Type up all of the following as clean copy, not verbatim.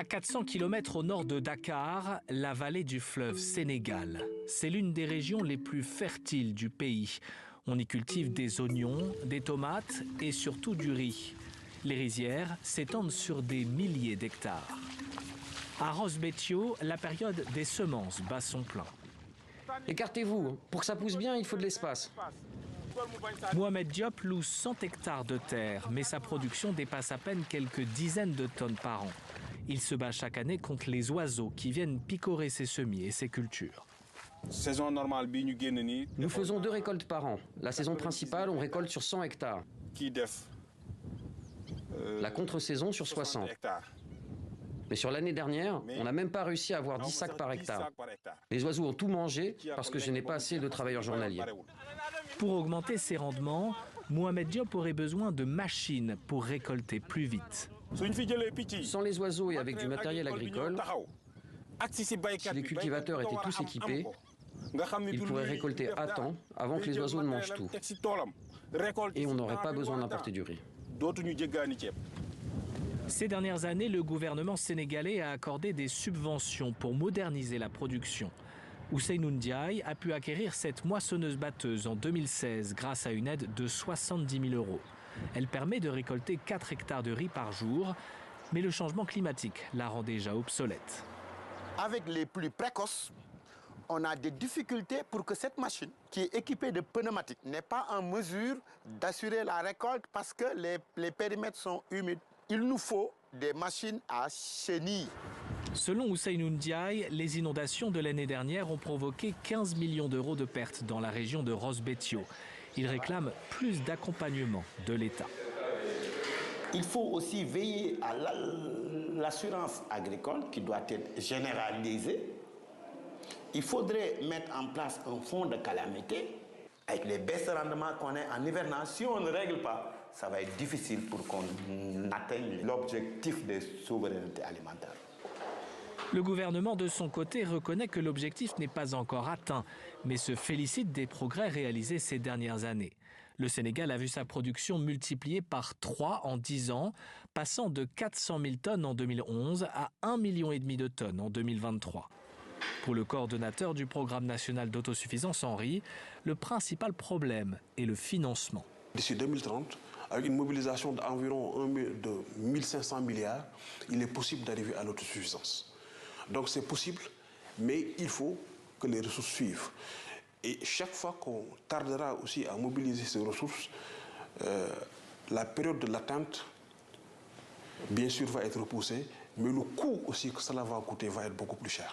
À 400 km au nord de Dakar, la vallée du fleuve Sénégal. C'est l'une des régions les plus fertiles du pays. On y cultive des oignons, des tomates et surtout du riz. Les rizières s'étendent sur des milliers d'hectares. À Ross Betio, la période des semences bat son plein. Écartez-vous, pour que ça pousse bien, il faut de l'espace. Mohamed Diop loue 100 hectares de terre, mais sa production dépasse à peine quelques dizaines de tonnes par an. Il se bat chaque année contre les oiseaux qui viennent picorer ses semis et ses cultures. Nous faisons 2 récoltes par an. La saison principale, on récolte sur 100 hectares. La contre-saison sur 60. Mais sur l'année dernière, on n'a même pas réussi à avoir 10 sacs par hectare. Les oiseaux ont tout mangé parce que je n'ai pas assez de travailleurs journaliers. Pour augmenter ses rendements, Mohamed Diop aurait besoin de machines pour récolter plus vite. Sans les oiseaux et avec du matériel agricole, si les cultivateurs étaient tous équipés, ils pourraient récolter à temps avant que les oiseaux ne mangent tout. Et on n'aurait pas besoin d'importer du riz. Ces dernières années, le gouvernement sénégalais a accordé des subventions pour moderniser la production. Ousseynou Ndiaye a pu acquérir cette moissonneuse-batteuse en 2016 grâce à une aide de 70 000 €. Elle permet de récolter 4 hectares de riz par jour, mais le changement climatique la rend déjà obsolète. Avec les plus précoces, on a des difficultés pour que cette machine, qui est équipée de pneumatiques, n'est pas en mesure d'assurer la récolte parce que les périmètres sont humides. Il nous faut des machines à chenilles. Selon Ousseynou Ndiaye, les inondations de l'année dernière ont provoqué 15 millions d'euros de pertes dans la région de Ross Betio. Il réclame plus d'accompagnement de l'État. Il faut aussi veiller à l'assurance agricole qui doit être généralisée. Il faudrait mettre en place un fonds de calamité. Avec les baisses de rendement qu'on a en hivernage, si on ne règle pas, ça va être difficile pour qu'on atteigne l'objectif de souveraineté alimentaire. Le gouvernement, de son côté, reconnaît que l'objectif n'est pas encore atteint, mais se félicite des progrès réalisés ces dernières années. Le Sénégal a vu sa production multipliée par 3 en 10 ans, passant de 400 000 tonnes en 2011 à 1,5 million de tonnes en 2023. Pour le coordonnateur du programme national d'autosuffisance en riz, le principal problème est le financement. D'ici 2030, avec une mobilisation d'environ 1500 milliards, il est possible d'arriver à l'autosuffisance. Donc c'est possible, mais il faut que les ressources suivent. Et chaque fois qu'on tardera aussi à mobiliser ces ressources, la période de l'attente, bien sûr, va être repoussée, mais le coût aussi que cela va coûter va être beaucoup plus cher.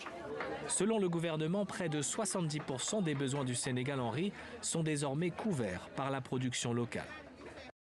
Selon le gouvernement, près de 70% des besoins du Sénégal en riz sont désormais couverts par la production locale.